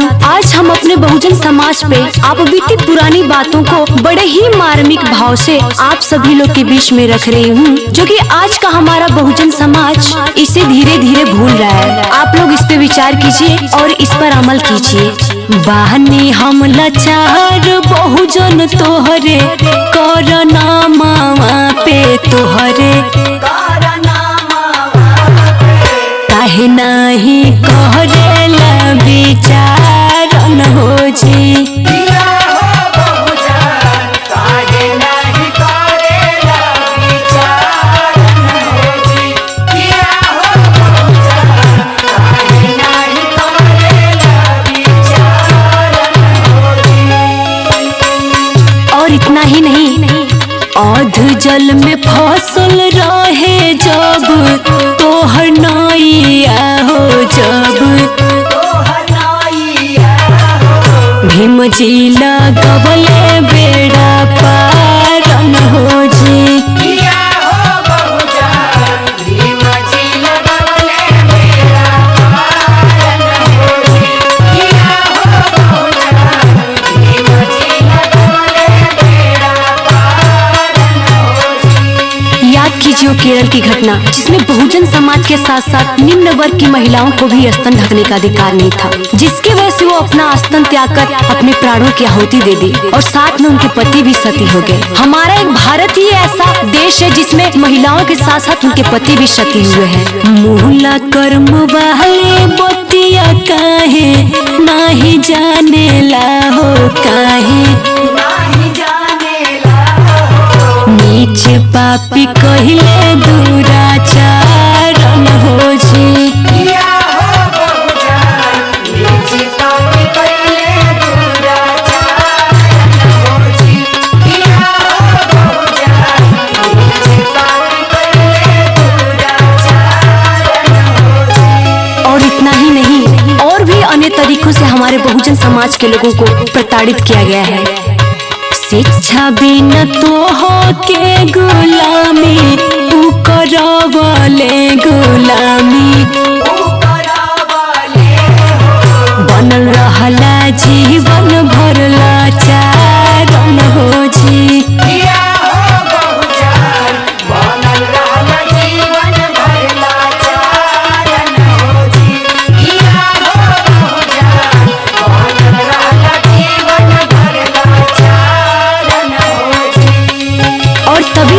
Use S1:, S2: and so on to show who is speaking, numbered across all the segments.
S1: आज हम अपने बहुजन समाज पे आप बीती पुरानी बातों को बड़े ही मार्मिक भाव से आप सभी लोग के बीच में रख रही हूँ, जो कि आज का हमारा बहुजन समाज इसे धीरे धीरे भूल रहा है। आप लोग इस पे विचार कीजिए और इस पर अमल कीजिए। बहनी हम लाचार बहुजन तोहरे करना मामा पे तोहरे काहे नहीं कहरेला विचारन हो जी। और इतना ही नहीं, औध जल में फसल रहे जब तोहर नैया हो, जब भीम जी लगवले बेड़ा पारन हो जी। कीजिए केरल की घटना, जिसमें बहुजन समाज के साथ साथ निम्न वर्ग की महिलाओं को भी स्तन ढकने का अधिकार नहीं था, जिसके वजह से वो अपना स्तन त्याग कर अपने प्राणों की आहुति दे दी और साथ में उनके पति भी सती हो गए। हमारा एक भारत ही ऐसा देश है जिसमें महिलाओं के साथ साथ उनके पति भी सती हुए हैं। मूला कर्म वाले बतिया काहे नहीं जाने ला हो, काहे नीच पापी कहिले दुराचारन हो जी। और इतना ही नहीं, और भी अन्य तरीकों से हमारे बहुजन समाज के लोगों को प्रताड़ित किया गया है। शिक्षा बिना तो हो के गुलामी तू करवले गुलामी बनल रहला जीवन भर लाचारन हो जी।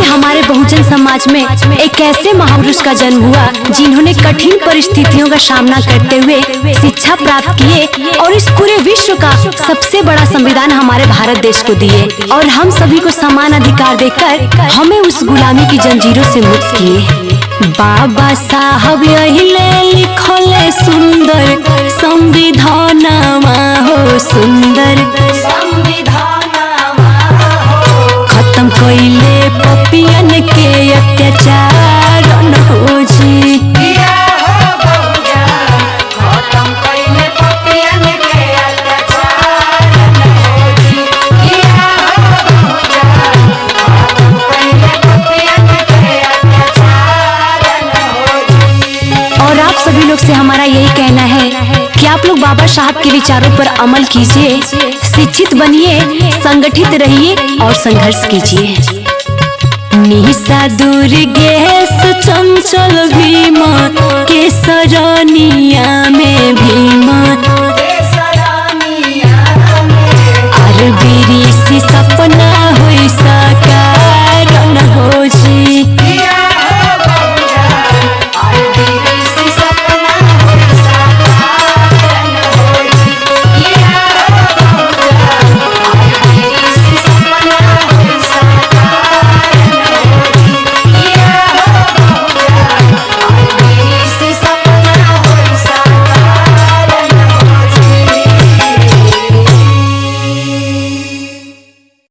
S1: हमारे बहुजन समाज में एक ऐसे महापुरुष का जन्म हुआ जिन्होंने कठिन परिस्थितियों का सामना करते हुए शिक्षा प्राप्त किए और इस पूरे विश्व का सबसे बड़ा संविधान हमारे भारत देश को दिए और हम सभी को समान अधिकार देकर हमें उस गुलामी की जंजीरों से मुक्त किए। बाबा साहब यही लिखले सुंदर संविधान हो, सुंदर खत्म कइले पपियन के अत्याचारन हो जी। और आप सभी लोग से हमारा यही कहना है कि आप लोग बाबा साहब के विचारों पर अमल कीजिए, शिक्षित बनिए, संगठित रहिए और संघर्ष कीजिए। निशा दुर्गेश चंचल भीम के सरनिया में भीम